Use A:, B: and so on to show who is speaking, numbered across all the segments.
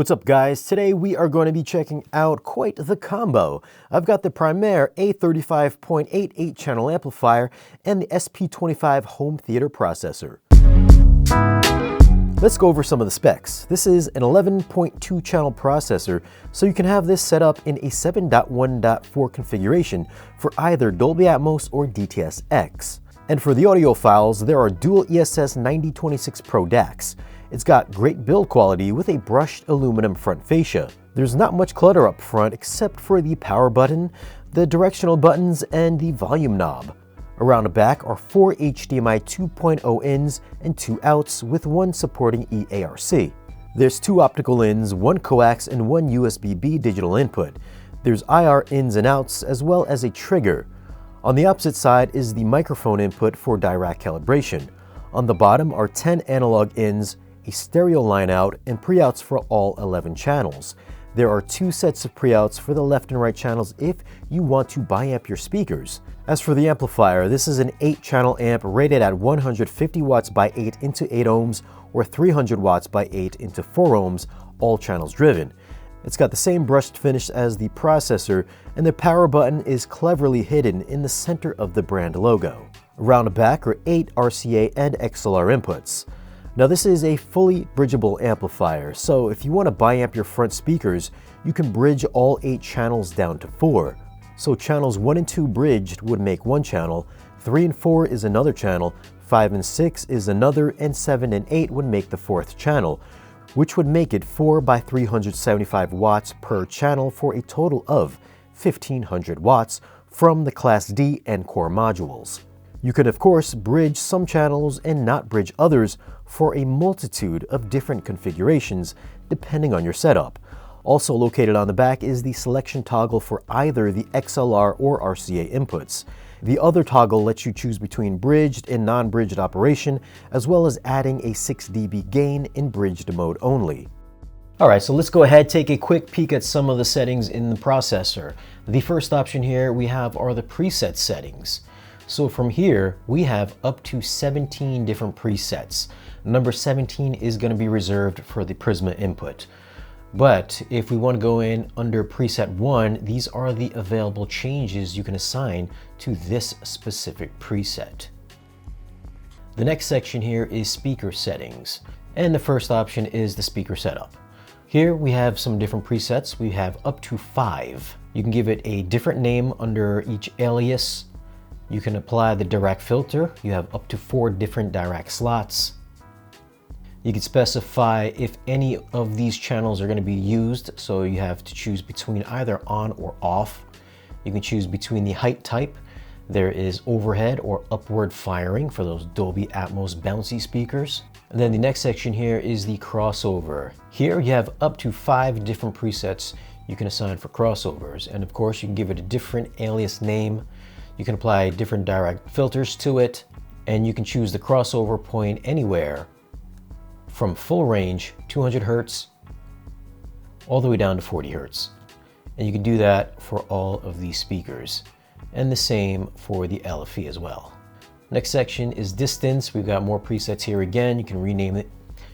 A: What's up guys? Today we are going to be checking out quite the combo. I've got the Primare A35.8 8-channel amplifier and the SP25 home theater processor. Let's go over some of the specs. This is an 11.2 channel processor, so you can have this set up in a 7.1.4 configuration for either Dolby Atmos or DTS-X. And for the audio files, there are dual ESS 9026 Pro DACs. It's got great build quality with a brushed aluminum front fascia. There's not much clutter up front except for the power button, the directional buttons, and the volume knob. Around the back are 4 HDMI 2.0 ins and 2 outs with one supporting eARC. There's 2 optical ins, 1 coax, and 1 USB-B digital input. There's IR ins and outs as well as a trigger. On the opposite side is the microphone input for DIRAC calibration. On the bottom are 10 analog ins, a stereo line out, and pre-outs for all 11 channels. There are 2 sets of pre-outs for the left and right channels if you want to bi-amp your speakers. As for the amplifier, this is an 8-channel amp rated at 150 watts by 8 into 8 ohms or 300 watts by 8 into 4 ohms, all channels driven. It's got the same brushed finish as the processor, and the power button is cleverly hidden in the center of the brand logo. Around the back are 8 RCA and XLR inputs. Now this is a fully bridgeable amplifier, so if you want to bi-amp your front speakers, you can bridge all 8 channels down to 4. So channels 1 and 2 bridged would make 1 channel, 3 and 4 is another channel, 5 and 6 is another, and 7 and 8 would make the 4th channel, which would make it 4 by 375 watts per channel for a total of 1500 watts from the Class D and Core modules. You could of course bridge some channels and not bridge others for a multitude of different configurations depending on your setup. Also located on the back is the selection toggle for either the XLR or RCA inputs. The other toggle lets you choose between bridged and non-bridged operation, as well as adding a 6 dB gain in bridged mode only. Alright, so let's go ahead, take a quick peek at some of the settings in the processor. The first option here we have are the preset settings. So from here, we have up to 17 different presets. Number 17 is going to be reserved for the Prisma input. But if we want to go in under preset 1, these are the available changes you can assign to this specific preset. The next section here is speaker settings. And the first option is the speaker setup. Here we have some different presets. We have up to 5. You can give it a different name under each alias. You can apply the DIRAC filter. You have up to 4 different DIRAC slots. You can specify if any of these channels are going to be used, so you have to choose between either on or off. You can choose between the height type. There is overhead or upward firing for those Dolby Atmos bouncy speakers. And then the next section here is the crossover. Here you have up to 5 different presets you can assign for crossovers. And of course you can give it a different alias name. You can apply different DIRAC filters to it, and you can choose the crossover point anywhere from full range 200 Hertz all the way down to 40 Hertz. And you can do that for all of these speakers, and the same for the LFE as well. Next section is distance. We've got more presets here again. You can rename it.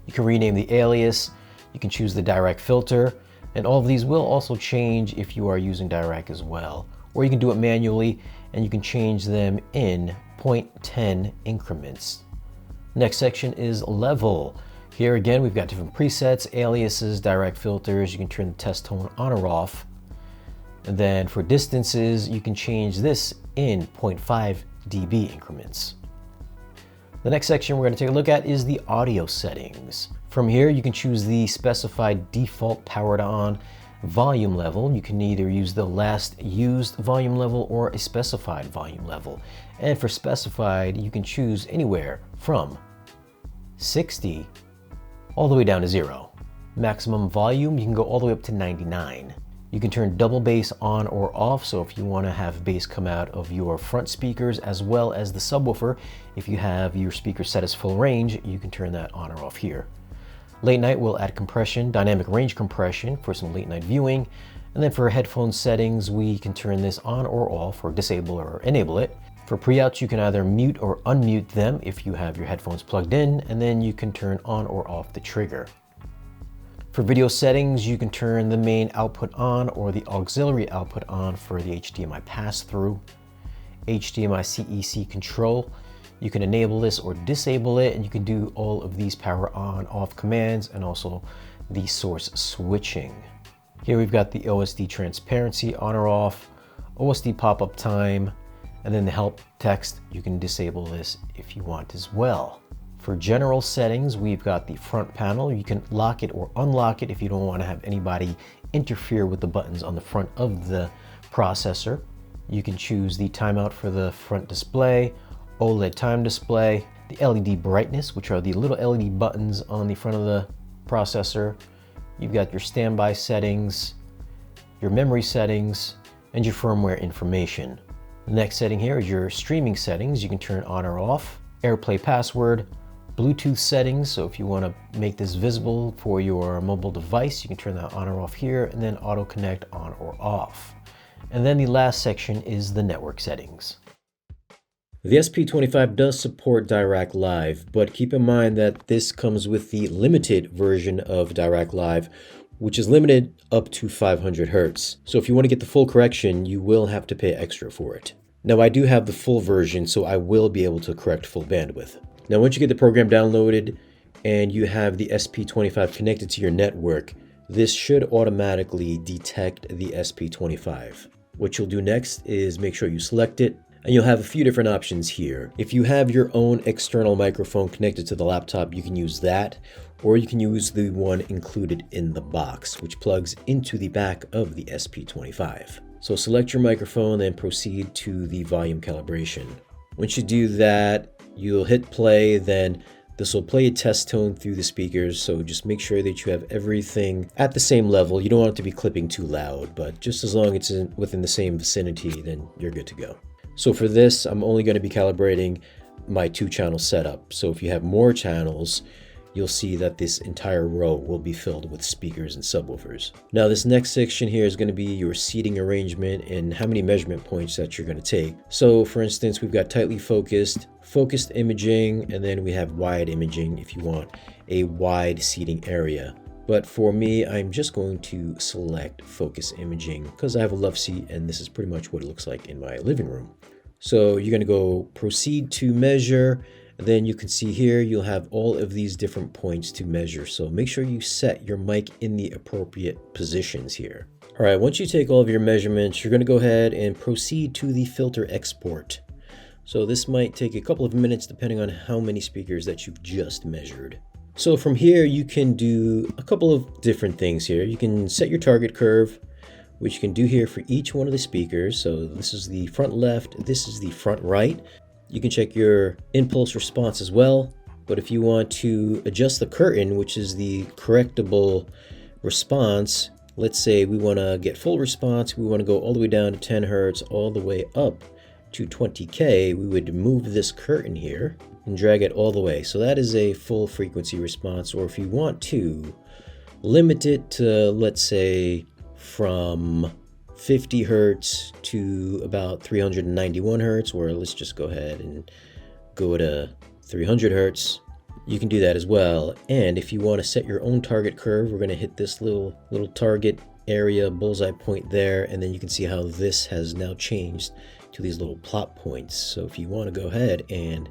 A: You can rename the alias. You can choose the DIRAC filter, and all of these will also change if you are using DIRAC as well. Or you can do it manually, and you can change them in 0.10 increments. Next section is level. Here again, we've got different presets, aliases, DIRAC filters. You can turn the test tone on or off. And then for distances, you can change this in 0.5 dB increments. The next section we're going to take a look at is the audio settings. From here, you can choose the specified default powered on volume level. You can either use the last used volume level or a specified volume level. And for specified, you can choose anywhere from 60 all the way down to 0. Maximum volume, you can go all the way up to 99. You can turn double bass on or off, so if you want to have bass come out of your front speakers as well as the subwoofer, if you have your speaker set as full range, you can turn that on or off here. Late night, we'll add compression, dynamic range compression for some late night viewing. And then for headphone settings, we can turn this on or off, or disable or enable it. For pre-outs, you can either mute or unmute them if you have your headphones plugged in, and then you can turn on or off the trigger. For video settings, you can turn the main output on or the auxiliary output on for the HDMI pass-through. HDMI CEC control, you can enable this or disable it, and you can do all of these power on off commands and also the source switching. Here we've got the OSD transparency on or off, OSD pop-up time, and then the help text. You can disable this if you want as well. For general settings, we've got the front panel. You can lock it or unlock it if you don't want to have anybody interfere with the buttons on the front of the processor. You can choose the timeout for the front display, OLED time display, the LED brightness, which are the little LED buttons on the front of the processor. You've got your standby settings, your memory settings, and your firmware information. The next setting here is your streaming settings. You can turn on or off, AirPlay password, Bluetooth settings, so if you want to make this visible for your mobile device, you can turn that on or off here, and then auto connect on or off. And then the last section is the network settings. The SP25 does support DIRAC Live, but keep in mind that this comes with the limited version of DIRAC Live, which is limited up to 500 Hz. So if you want to get the full correction, you will have to pay extra for it. Now I do have the full version, so I will be able to correct full bandwidth. Now, once you get the program downloaded and you have the SP25 connected to your network, this should automatically detect the SP25. What you'll do next is make sure you select it, and you'll have a few different options here. If you have your own external microphone connected to the laptop, you can use that, or you can use the one included in the box, which plugs into the back of the SP25. So select your microphone, then proceed to the volume calibration. Once you do that, you'll hit play, then this will play a test tone through the speakers, so just make sure that you have everything at the same level. You don't want it to be clipping too loud, but just as long as it's within the same vicinity, then you're good to go. So for this, I'm only going to be calibrating my 2-channel setup. So if you have more channels, you'll see that this entire row will be filled with speakers and subwoofers. Now this next section here is going to be your seating arrangement and how many measurement points that you're going to take. So for instance, we've got tightly focused, focused imaging, and then we have wide imaging if you want a wide seating area. But for me, I'm just going to select focus imaging because I have a love seat and this is pretty much what it looks like in my living room. So you're going to go proceed to measure. Then you can see here, you'll have all of these different points to measure. So make sure you set your mic in the appropriate positions here. All right, once you take all of your measurements, you're going to go ahead and proceed to the filter export. So this might take a couple of minutes depending on how many speakers that you've just measured. So from here, you can do a couple of different things here. You can set your target curve, which you can do here for each one of the speakers. So this is the front left, this is the front right. You can check your impulse response as well, but if you want to adjust the curtain, which is the correctable response, let's say we want to get full response, we want to go all the way down to 10 Hertz, all the way up to 20K, we would move this curtain here and drag it all the way. So that is a full frequency response, or if you want to limit it to, let's say, from 50 Hertz to about 391 Hertz, or let's just go ahead and go to 300 Hertz. You can do that as well. And if you want to set your own target curve, we're going to hit this little target area bullseye point there, and then you can see how this has now changed to these little plot points. So if you want to go ahead and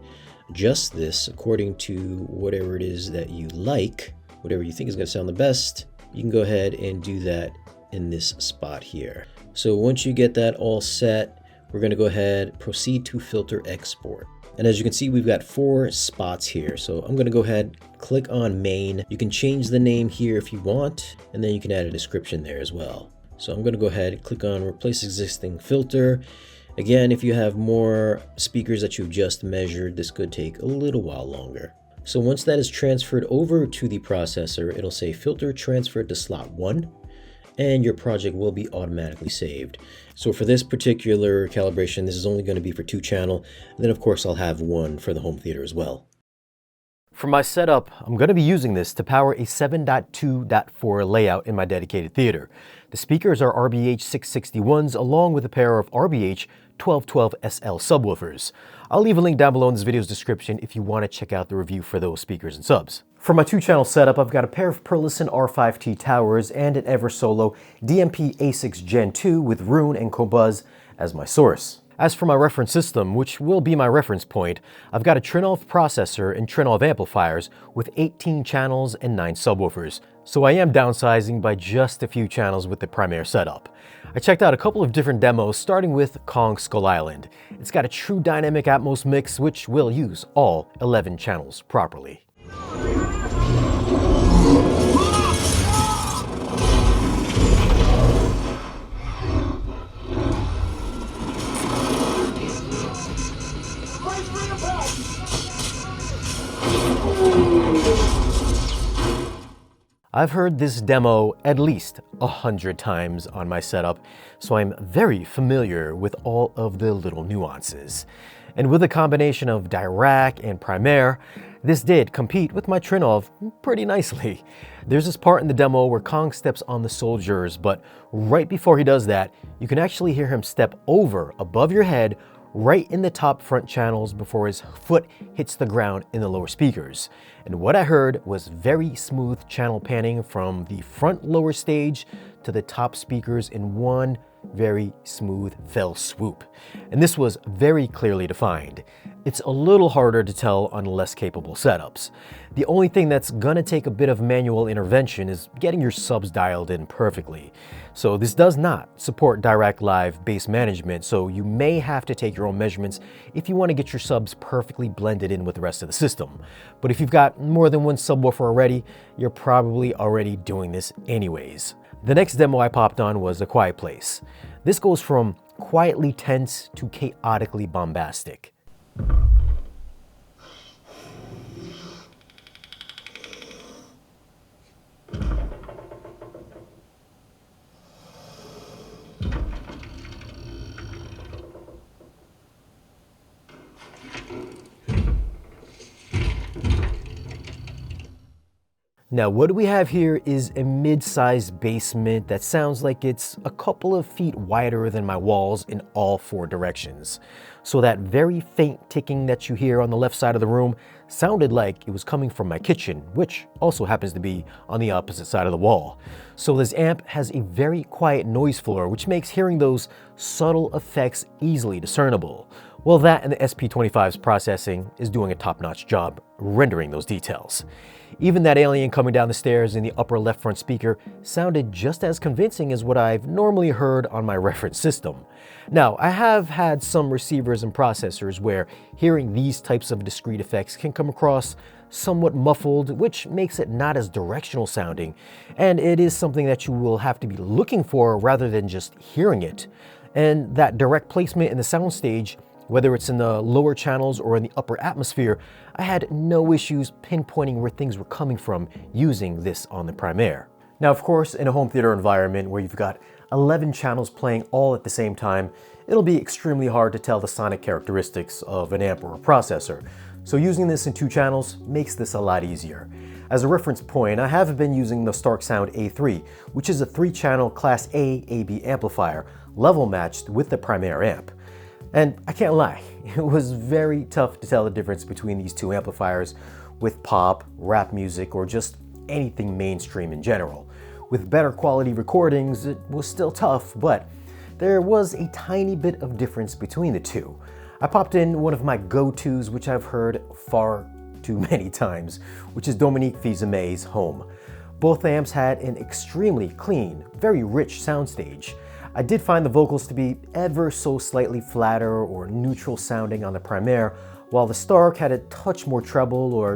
A: adjust this according to whatever it is that you like, whatever you think is going to sound the best, you can go ahead and do that in this spot here. So once you get that all set, we're going to go ahead, proceed to filter export. And as you can see, we've got 4 spots here. So I'm going to go ahead, click on main. You can change the name here if you want, and then you can add a description there as well. So I'm going to go ahead and click on replace existing filter. Again, if you have more speakers that you've just measured, this could take a little while longer. So once that is transferred over to the processor, it'll say filter transferred to slot 1. And your project will be automatically saved. So for this particular calibration, this is only going to be for 2-channel. And then of course I'll have one for the home theater as well. For my setup, I'm going to be using this to power a 7.2.4 layout in my dedicated theater. The speakers are RBH 661s along with a pair of RBH 1212 SL subwoofers. I'll leave a link down below in this video's description if you want to check out the review for those speakers and subs. For my 2-channel setup, I've got a pair of Perlison R5T towers and an Eversolo DMP A6 Gen 2 with Rune and Cobuzz as my source. As for my reference system, which will be my reference point, I've got a Trinnov processor and Trinnov amplifiers with 18 channels and 9 subwoofers, so I am downsizing by just a few channels with the Primare setup. I checked out a couple of different demos, starting with Kong Skull Island. It's got a true dynamic Atmos mix, which will use all 11 channels properly. I've heard this demo at least 100 times on my setup, so I'm very familiar with all of the little nuances. And with a combination of DIRAC and Primare, this did compete with my Trinnov pretty nicely. There's this part in the demo where Kong steps on the soldiers, but right before he does that, you can actually hear him step over above your head right in the top front channels before his foot hits the ground in the lower speakers. And what I heard was very smooth channel panning from the front lower stage to the top speakers in one very smooth fell swoop. And this was very clearly defined. It's a little harder to tell on less capable setups. The only thing that's gonna take a bit of manual intervention is getting your subs dialed in perfectly. So this does not support DIRAC Live bass management, so you may have to take your own measurements if you want to get your subs perfectly blended in with the rest of the system. But if you've got more than one subwoofer already, you're probably already doing this anyways. The next demo I popped on was A Quiet Place. This goes from quietly tense to chaotically bombastic. Now what we have here is a mid-sized basement that sounds like it's a couple of feet wider than my walls in all 4 directions. So that very faint ticking that you hear on the left side of the room sounded like it was coming from my kitchen, which also happens to be on the opposite side of the wall. So this amp has a very quiet noise floor, which makes hearing those subtle effects easily discernible. Well, that and the SP25's processing is doing a top-notch job rendering those details. Even that alien coming down the stairs in the upper left front speaker sounded just as convincing as what I've normally heard on my reference system. Now, I have had some receivers and processors where hearing these types of discrete effects can come across somewhat muffled, which makes it not as directional sounding, and it is something that you will have to be looking for rather than just hearing it. And that direct placement in the soundstage, whether it's in the lower channels or in the upper atmosphere, I had no issues pinpointing where things were coming from using this on the Primare. Now, of course, in a home theater environment where you've got 11 channels playing all at the same time, it'll be extremely hard to tell the sonic characteristics of an amp or a processor. So using this in 2 channels makes this a lot easier. As a reference point, I have been using the Stark Sound A3, which is a 3-channel Class A AB amplifier, level matched with the Primare amp. And I can't lie, it was very tough to tell the difference between these 2 amplifiers with pop, rap music, or just anything mainstream in general. With better quality recordings, it was still tough, but there was a tiny bit of difference between the 2. I popped in one of my go-tos, which I've heard far too many times, which is Dominique Fils-Aimé's Home. Both amps had an extremely clean, very rich soundstage. I did find the vocals to be ever so slightly flatter or neutral sounding on the Primare, while the Stark had a touch more treble or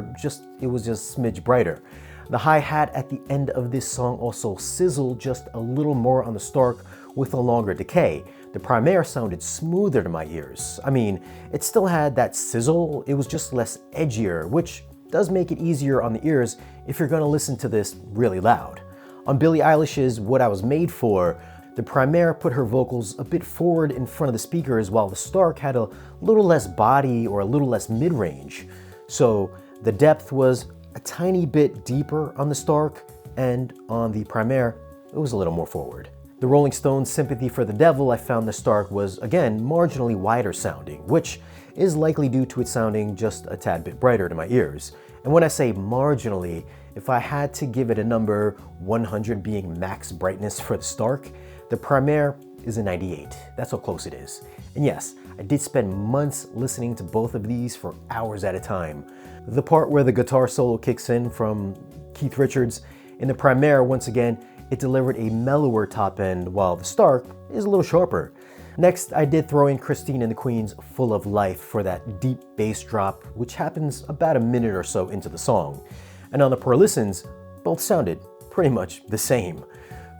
A: it was just a smidge brighter. The hi-hat at the end of this song also sizzled just a little more on the Stark with a longer decay. The Primare sounded smoother to my ears. I mean, it still had that sizzle, it was just less edgier, which does make it easier on the ears if you're gonna listen to this really loud. On Billie Eilish's What I Was Made For, the Primare put her vocals a bit forward in front of the speakers, while the Stark had a little less body or a little less mid-range. So the depth was a tiny bit deeper on the Stark, and on the Primare, it was a little more forward. The Rolling Stones' Sympathy for the Devil, I found the Stark was, again, marginally wider sounding, which is likely due to it sounding just a tad bit brighter to my ears. And when I say marginally, if I had to give it a number, 100 being max brightness for the Stark, the Primare is a 98. That's how close it is. And yes, I did spend months listening to both of these for hours at a time. The part where the guitar solo kicks in from Keith Richards, in the Primare, once again, it delivered a mellower top end, while the Stark is a little sharper. Next, I did throw in Christine and the Queen's Full of Life for that deep bass drop, which happens about a minute or so into the song. And on the per listens, both sounded pretty much the same.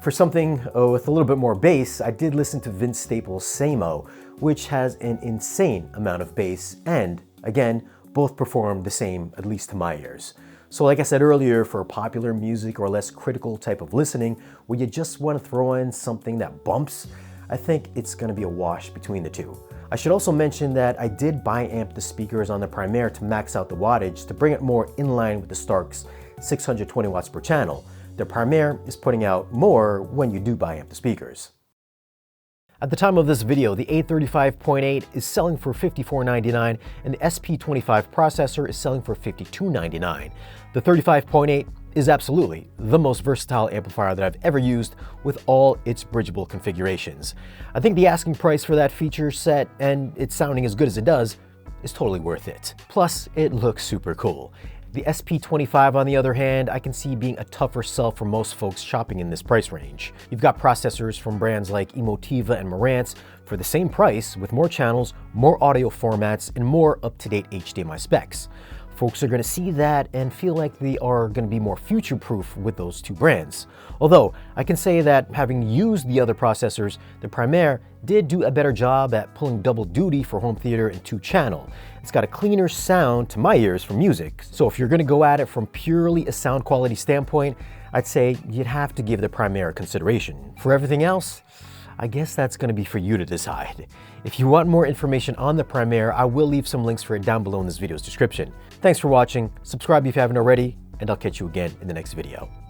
A: For something with a little bit more bass, I did listen to Vince Staples' Samo, which has an insane amount of bass, and again, both perform the same, at least to my ears. So like I said earlier, for popular music or less critical type of listening, where you just want to throw in something that bumps, I think it's going to be a wash between the two. I should also mention that I did bi-amp the speakers on the Primare to max out the wattage to bring it more in line with the Stark's 620 watts per channel. The Primare is putting out more when you do bi-amp the speakers. At the time of this video, the A35.8 is selling for $54.99 and the SP25 processor is selling for $52.99. The 35.8 is absolutely the most versatile amplifier that I've ever used with all its bridgeable configurations. I think the asking price for that feature set and it's sounding as good as it does is totally worth it. Plus, it looks super cool. The SP25, on the other hand, I can see being a tougher sell for most folks shopping in this price range. You've got processors from brands like Emotiva and Marantz for the same price with more channels, more audio formats, and more up-to-date HDMI specs. Folks are going to see that and feel like they are going to be more future-proof with those two brands. Although, I can say that having used the other processors, the Primare did do a better job at pulling double duty for home theater and 2-channel. It's got a cleaner sound to my ears for music, so if you're going to go at it from purely a sound quality standpoint, I'd say you'd have to give the Primare consideration. For everything else, I guess that's going to be for you to decide. If you want more information on the Primare, I will leave some links for it down below in this video's description. Thanks for watching, subscribe if you haven't already, and I'll catch you again in the next video.